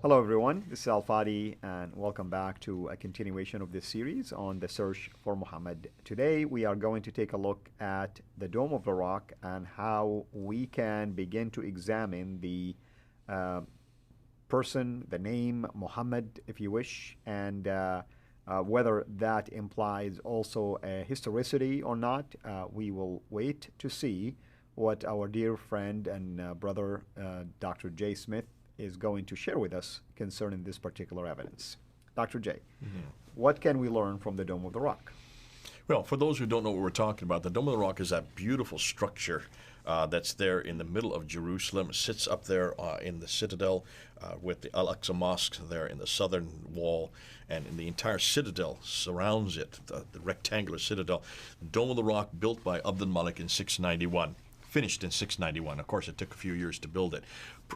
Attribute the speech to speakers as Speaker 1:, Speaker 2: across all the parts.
Speaker 1: Hello, everyone. This is Al Fadi, and welcome back to a continuation of this series on the search for Muhammad. Today, we are going to take a look at the Dome of the Rock and how we can begin to examine the person, the name Muhammad, if you wish, and whether that implies also a historicity or not. We will wait to see what our dear friend and brother, Dr. J. Smith, is going to share with us concerning this particular evidence. Dr. J, what can we learn from the Dome of the Rock?
Speaker 2: Well, for those who don't know what we're talking about, the Dome of the Rock is that beautiful structure that's there in the middle of Jerusalem. It sits up there in the citadel with the Al-Aqsa Mosque there in the southern wall, and in the entire citadel surrounds it, the rectangular citadel. Dome of the Rock built by Abd al-Malik in 691. Finished in 691. Of course, it took a few years to build it.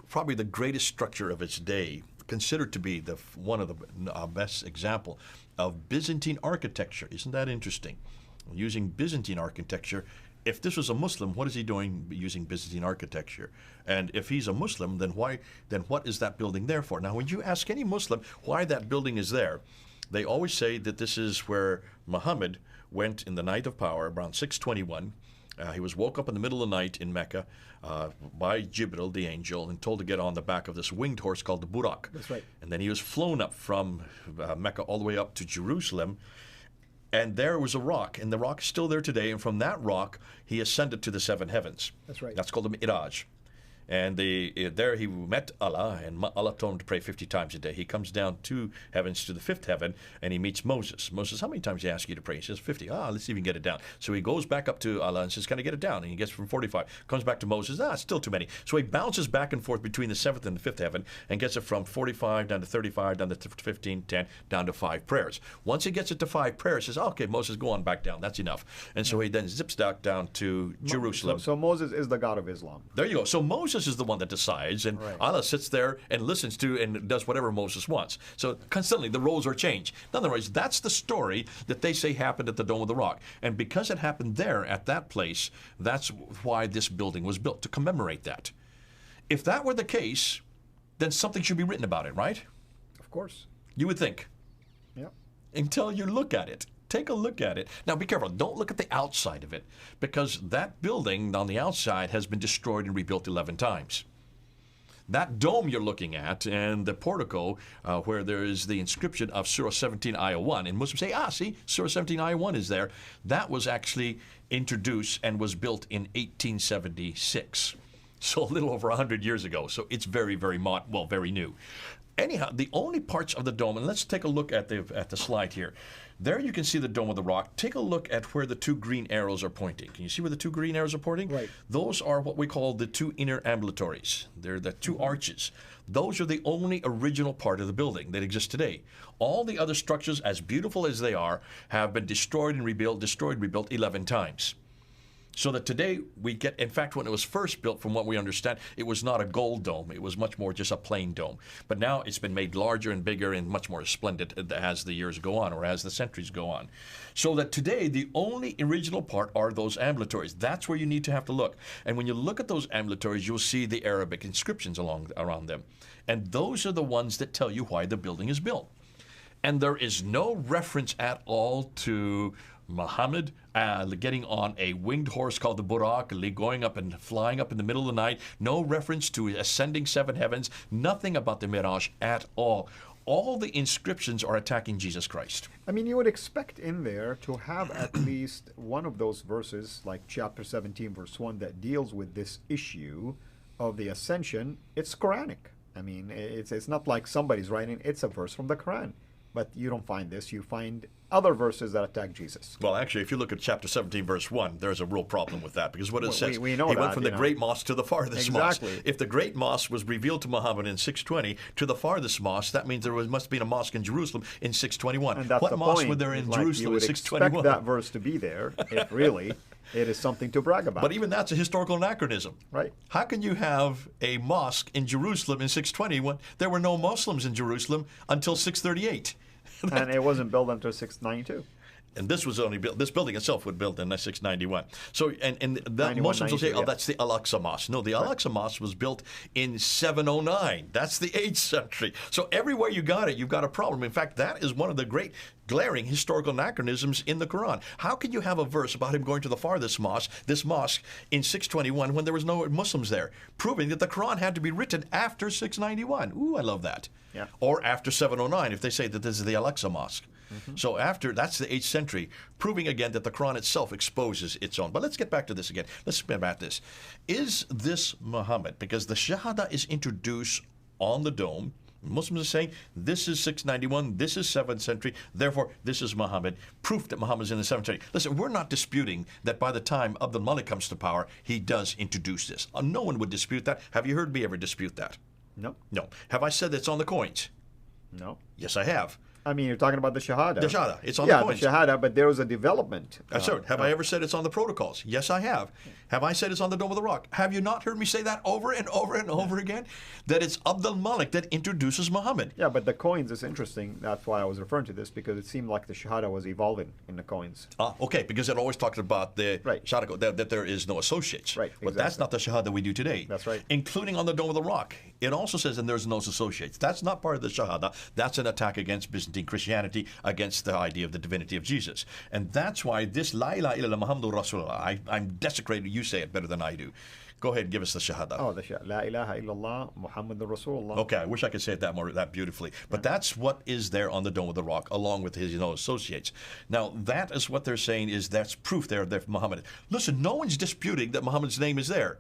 Speaker 2: Probably the greatest structure of its day, considered to be one of the best example of Byzantine architecture. Isn't that interesting? Using Byzantine architecture. If this was a Muslim, what is he doing using Byzantine architecture? And if he's a Muslim, then what is that building there for? Now, when you ask any Muslim why that building is there, they always say that this is where Muhammad went in the night of power around 621. He was woke up in the middle of the night in Mecca by Jibril, the angel, and told to get on the back of this winged horse called the Burak.
Speaker 1: That's right.
Speaker 2: And then he was flown up from Mecca all the way up to Jerusalem. And there was a rock, and the rock is still there today. And from that rock, he ascended to the seven heavens.
Speaker 1: That's right.
Speaker 2: That's called the Mi'raj. And there he met Allah, and Allah told him to pray 50 times a day. He comes down two heavens to the fifth heaven, and he meets Moses. Moses, how many times did he ask you to pray? He says 50. Let's see if we can get it down. So he goes back up to Allah and says, can I get it down? And he gets from 45. Comes back to Moses. It's still too many. So he bounces back and forth between the seventh and the fifth heaven and gets it from 45 down to 35, down to 15, 10, down to 5 prayers. Once he gets it to 5 prayers, he says, okay, Moses, go on back down. That's enough. And so he then zips down to Jerusalem.
Speaker 1: So Moses is the God of Islam.
Speaker 2: There you go. So Moses is the one that decides, and Allah sits there and listens to and does whatever Moses wants. So constantly the roles are changed. In other words, that's the story that they say happened at the Dome of the Rock. And because it happened there at that place, that's why this building was built, to commemorate that. If that were the case, then something should be written about it, right?
Speaker 1: Of course.
Speaker 2: You would think.
Speaker 1: Yeah.
Speaker 2: Until you look at it. Take a look at it. Now, be careful. Don't look at the outside of it, because that building on the outside has been destroyed and rebuilt 11 times. That dome you're looking at and the portico where there is the inscription of Surah 17, Ayah 1, and Muslims say, see, Surah 17, Ayah 1 is there. That was actually introduced and was built in 1876. So a little over 100 years ago. So it's very, very very new. Anyhow, the only parts of the dome, and let's take a look at the slide here. There you can see the Dome of the Rock. Take a look at where the 2 green arrows are pointing. Can you see where the 2 green arrows are pointing?
Speaker 1: Right.
Speaker 2: Those are what we call the 2 inner ambulatories. They're the 2 arches. Those are the only original part of the building that exists today. All the other structures, as beautiful as they are, have been destroyed and rebuilt, 11 times. So that today we get, in fact, when it was first built, from what we understand, it was not a gold dome. It was much more just a plain dome. But now it's been made larger and bigger and much more splendid as the years go on, or as the centuries go on. So that today the only original part are those ambulatories. That's where you need to have to look. And when you look at those ambulatories, you'll see the Arabic inscriptions around them. And those are the ones that tell you why the building is built. And there is no reference at all to Muhammad getting on a winged horse called the Burak, going up and flying up in the middle of the night. No reference to ascending 7 heavens. Nothing about the Miraj at all. All the inscriptions are attacking Jesus Christ.
Speaker 1: I mean, you would expect in there to have at least one of those verses, like chapter 17, verse 1, that deals with this issue of the ascension. It's Quranic. I mean, it's not like somebody's writing. It's a verse from the Quran. But you don't find this. You find other verses that attack Jesus.
Speaker 2: Well, actually, if you look at chapter 17, verse 1, there's a real problem with that, because what it says,
Speaker 1: we know
Speaker 2: he
Speaker 1: that,
Speaker 2: went from the great mosque to the farthest mosque. If the great mosque was revealed to Muhammad in 620 to the farthest mosque, that means there must have been a mosque in Jerusalem in 621.
Speaker 1: And that's
Speaker 2: what
Speaker 1: the
Speaker 2: mosque
Speaker 1: point.
Speaker 2: were there in
Speaker 1: Like,
Speaker 2: Jerusalem in 621?
Speaker 1: You would expect that verse to be there if really it is something to brag about.
Speaker 2: But even that's a historical anachronism.
Speaker 1: Right.
Speaker 2: How can you have a mosque in Jerusalem in 620 when there were no Muslims in Jerusalem until 638?
Speaker 1: And it wasn't built until 692.
Speaker 2: And this was only built. This building itself was built in 691. So, and that
Speaker 1: 91,
Speaker 2: Muslims will say,
Speaker 1: 92,
Speaker 2: "Oh,
Speaker 1: yeah.
Speaker 2: that's the Al-Aqsa Mosque." No, the Al-Aqsa Mosque was built in 709. That's the 8th century. So everywhere you got it, you've got a problem. In fact, that is one of the great glaring historical anachronisms in the Quran. How can you have a verse about him going to the farthest mosque, this mosque, in 621 when there was no Muslims there, proving that the Quran had to be written after 691? Ooh, I love that.
Speaker 1: Yeah.
Speaker 2: Or after 709 if they say that this is the Al-Aqsa Mosque. So after, that's the 8th century, proving again that the Quran itself exposes its own. But let's get back to this again. Let's spin back this. Is this Muhammad? Because the Shahada is introduced on the dome. Muslims are saying this is 691, this is 7th century, therefore this is Muhammad. Proof that Muhammad is in the 7th century. Listen, we're not disputing that by the time Abdul Malik comes to power, he does introduce this. No one would dispute that. Have you heard me ever dispute that?
Speaker 1: No.
Speaker 2: No. Have I said it's on the coins?
Speaker 1: No.
Speaker 2: Yes, I have.
Speaker 1: I mean, you're talking about the Shahada.
Speaker 2: The Shahada, it's on
Speaker 1: yeah,
Speaker 2: the coins.
Speaker 1: the Shahada, but there was a development.
Speaker 2: That's right. Have I ever said it's on the protocols? Yes, I have. Have I said it's on the Dome of the Rock? Have you not heard me say that over and over and over again? That it's Abdul Malik that introduces Muhammad.
Speaker 1: Yeah, but the coins is interesting. That's why I was referring to this, because it seemed like the Shahada was evolving in the coins.
Speaker 2: Okay, because it always talked about the
Speaker 1: Right.
Speaker 2: Shahada, that there is no associates.
Speaker 1: Right,
Speaker 2: But that's
Speaker 1: exactly.
Speaker 2: not the Shahada we do today.
Speaker 1: That's right.
Speaker 2: Including on the Dome of the Rock. It also says, and there's no associates. That's not part of the Shahada. That's an attack against Byzantine Christianity, against the idea of the divinity of Jesus. And that's why this La ilaha illallah Muhammadur Rasulullah, I'm desecrated, you say it better than I do. Go ahead and give us the Shahada.
Speaker 1: Oh, the Shahada. La ilaha illallah Muhammadur Rasulullah.
Speaker 2: Okay, I wish I could say it that beautifully. But that's what is there on the Dome of the Rock, along with his associates. Now, that is what they're saying is that's proof there that Muhammad. Listen, no one's disputing that Muhammad's name is there.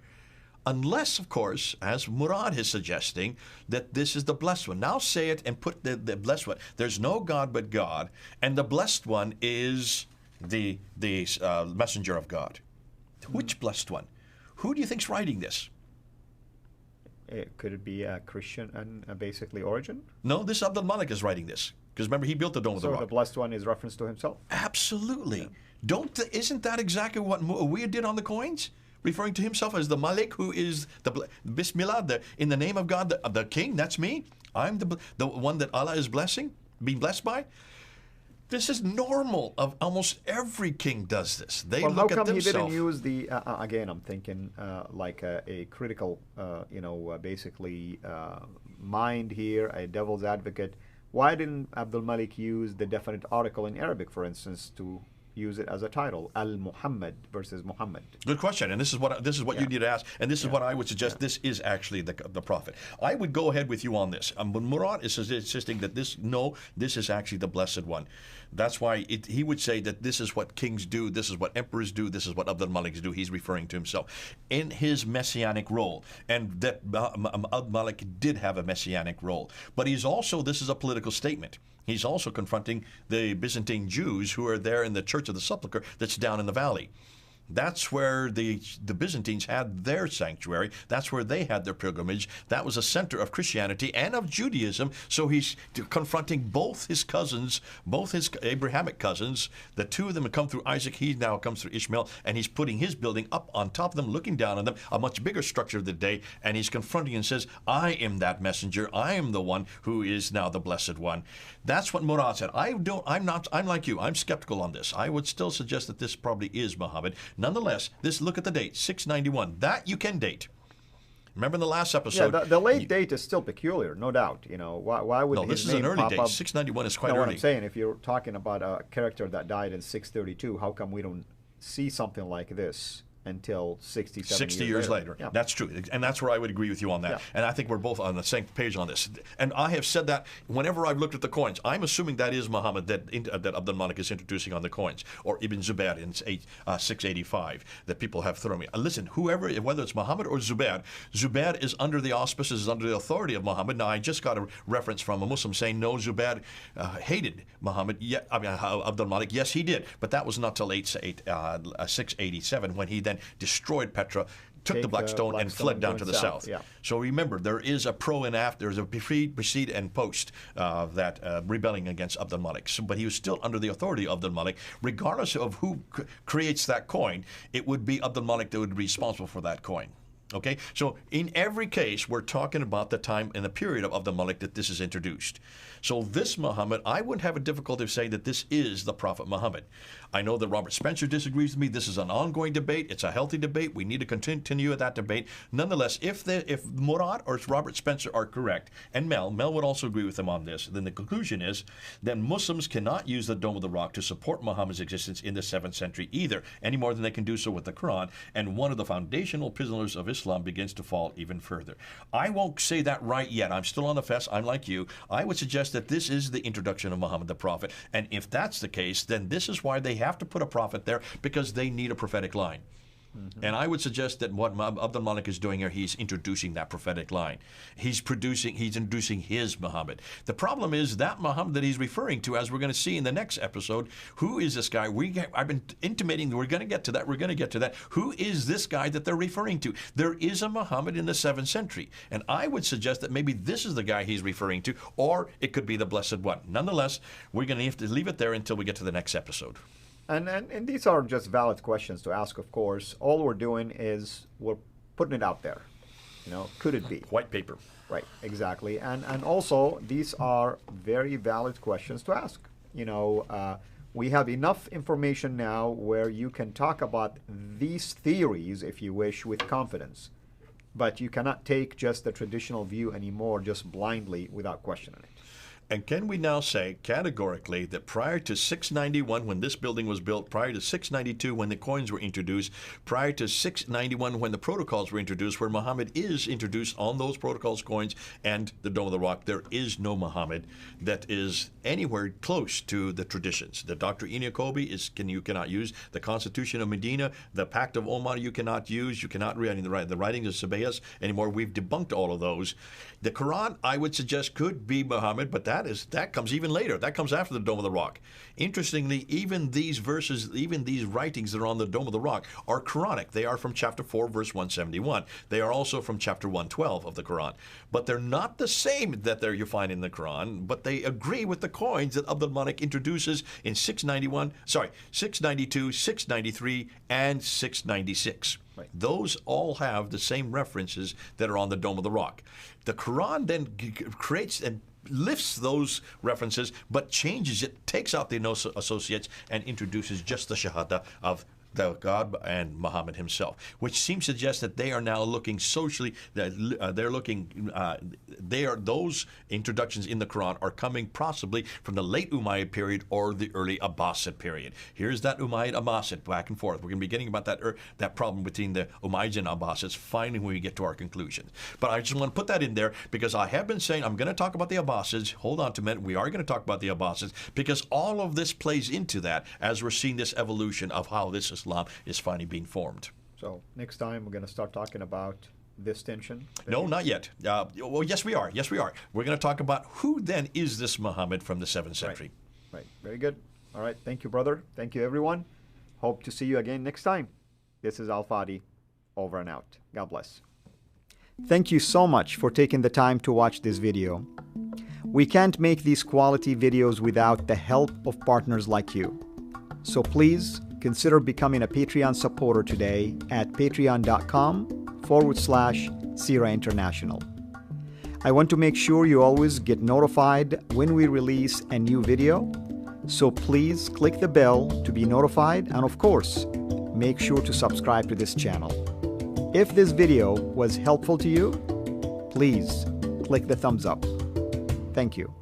Speaker 2: Unless, of course, as Murad is suggesting, that this is the blessed one. Now say it and put the blessed one. There's no God but God, and the blessed one is the messenger of God. Which blessed one? Who do you think's writing this?
Speaker 1: Could it be a Christian and basically origin?
Speaker 2: No, this Abdul Malik is writing this. Because remember, he built the Dome of the
Speaker 1: So
Speaker 2: Rock.
Speaker 1: the blessed one is reference to himself?
Speaker 2: Absolutely. Isn't that exactly what Muawiyah did on the coins? Referring to himself as the Malik, who is the Bismillah, in the name of God, the king, that's me. I'm the one that Allah is blessing, being blessed by. This is normal. Of almost every king does this. They
Speaker 1: Well,
Speaker 2: look
Speaker 1: how
Speaker 2: at
Speaker 1: come he didn't
Speaker 2: themselves.
Speaker 1: use the, again, I'm thinking like a critical, basically mind here, a devil's advocate. Why didn't Abdul Malik use the definite article in Arabic, for instance, to use it as a title, Al-Muhammad versus Muhammad?
Speaker 2: Good question, and this is what you need to ask, and this is what I would suggest. This is actually the prophet. I would go ahead with you on this. But Murad is insisting that this is actually the blessed one. That's why he would say that this is what kings do, this is what emperors do, this is what Abdul Malik do. He's referring to himself in his messianic role, and that Abdul Malik did have a messianic role. But he's also, this is a political statement. He's also confronting the Byzantine Jews who are there in the Church of the Sepulchre that's down in the valley. That's where the Byzantines had their sanctuary. That's where they had their pilgrimage. That was a center of Christianity and of Judaism. So he's confronting both his cousins, both his Abrahamic cousins. The two of them have come through Isaac. He now comes through Ishmael. And he's putting his building up on top of them, looking down on them, a much bigger structure of the day. And he's confronting and says, I am that messenger. I am the one who is now the blessed one. That's what Murad said. I'm like you. I'm skeptical on this. I would still suggest that this probably is Muhammad. Nonetheless, look at the date, 691. That you can date. Remember in the last episode?
Speaker 1: Yeah, the late date is still peculiar, no doubt. Why would
Speaker 2: no,
Speaker 1: his
Speaker 2: this is an
Speaker 1: name
Speaker 2: early
Speaker 1: pop
Speaker 2: date.
Speaker 1: up?
Speaker 2: 691 is quite
Speaker 1: No,
Speaker 2: early.
Speaker 1: what I'm saying, if you're talking about a character that died in 632, how come we don't see something like this until 60
Speaker 2: years later.
Speaker 1: Yeah.
Speaker 2: That's true. And that's where I would agree with you on that.
Speaker 1: Yeah.
Speaker 2: And I think we're both on the same page on this. And I have said that whenever I've looked at the coins, I'm assuming that is Muhammad that Abdul Malik is introducing on the coins, or Ibn Zubair in 685 that people have thrown me. Listen, whether it's Muhammad or Zubair, Zubair is under the auspices, under the authority of Muhammad. Now, I just got a reference from a Muslim saying, no, Zubair hated Muhammad. Abdul Malik. Yes, he did. But that was not till 687 when he then destroyed Petra, took the Black Stone, and fled down to the south.
Speaker 1: Yeah.
Speaker 2: So remember, there is a pro and after, there's a precede and post that rebelling against Abdul Malik. But he was still under the authority of Abdul Malik. Regardless of who creates that coin, it would be Abdul Malik that would be responsible for that coin. Okay, so in every case, we're talking about the time and the period of Abdul Malik that this is introduced. So this Muhammad, I wouldn't have a difficulty of saying that this is the Prophet Muhammad. I know that Robert Spencer disagrees with me. This is an ongoing debate. It's a healthy debate. We need to continue that debate. Nonetheless, if Murad or Robert Spencer are correct, and Mel would also agree with them on this, then the conclusion is that Muslims cannot use the Dome of the Rock to support Muhammad's existence in the 7th century either, any more than they can do so with the Quran, and one of the foundational pillars of Islam begins to fall even further. I won't say that right yet. I'm still on the fence. I'm like you. I would suggest that this is the introduction of Muhammad the Prophet, and if that's the case, then this is why they have to put a prophet there, because they need a prophetic line. And I would suggest that what Abdul Malik is doing here, he's introducing that prophetic line. He's introducing his Muhammad. The problem is that Muhammad that he's referring to, as we're going to see in the next episode, who is this guy? I've been intimating we're going to get to that. We're going to get to that. Who is this guy that they're referring to? There is a Muhammad in the 7th century. And I would suggest that maybe this is the guy he's referring to, or it could be the Blessed One. Nonetheless, we're going to have to leave it there until we get to the next episode.
Speaker 1: And these are just valid questions to ask, of course. All we're doing is we're putting it out there. Could it be?
Speaker 2: White paper.
Speaker 1: Right, exactly. And also, these are very valid questions to ask. We have enough information now where you can talk about these theories, if you wish, with confidence. But you cannot take just the traditional view anymore, just blindly, without questioning it.
Speaker 2: And can we now say categorically that prior to 691, when this building was built, prior to 692, when the coins were introduced, prior to 691, when the protocols were introduced, where Muhammad is introduced on those protocols, coins, and the Dome of the Rock, there is no Muhammad that is anywhere close to the traditions. The Doctrine Jacobi you cannot use. The Constitution of Medina, the Pact of Omar, you cannot use. You cannot read the writings of Sabaeus anymore. We've debunked all of those. The Quran, I would suggest, could be Muhammad, but that comes even later. That comes after the Dome of the Rock. Interestingly, even these verses, even these writings that are on the Dome of the Rock are Quranic. They are from chapter 4, verse 171. They are also from chapter 112 of the Quran. But they're not the same that you find in the Quran, but they agree with the coins that Abdul Malik introduces in 692, 693, and 696. Right. Those all have the same references that are on the Dome of the Rock. The Quran then creates and lifts those references, but changes it, takes out the associates, and introduces just the Shahada of the God and Muhammad himself, which seems to suggest that they are now looking socially. Those introductions in the Quran are coming possibly from the late Umayyad period or the early Abbasid period. Here's that Umayyad Abbasid back and forth. We're going to be getting about that problem between the Umayyads and Abbasids finally when we get to our conclusions. But I just want to put that in there because I have been saying I'm going to talk about the Abbasids. Hold on to a minute. We are going to talk about the Abbasids because all of this plays into that as we're seeing this evolution of how this Islam is finally being formed.
Speaker 1: So next time we're going to start talking about this tension?
Speaker 2: No, not yet. Well, yes, we are. Yes, we are. We're going to talk about who then is this Muhammad from the 7th century.
Speaker 1: Right. Very good. All right. Thank you, brother. Thank you, everyone. Hope to see you again next time. This is Al Fadi. Over and out. God bless. Thank you so much for taking the time to watch this video. We can't make these quality videos without the help of partners like you. So please consider becoming a Patreon supporter today at patreon.com/Sira International. I want to make sure you always get notified when we release a new video, so please click the bell to be notified, and of course, make sure to subscribe to this channel. If this video was helpful to you, please click the thumbs up. Thank you.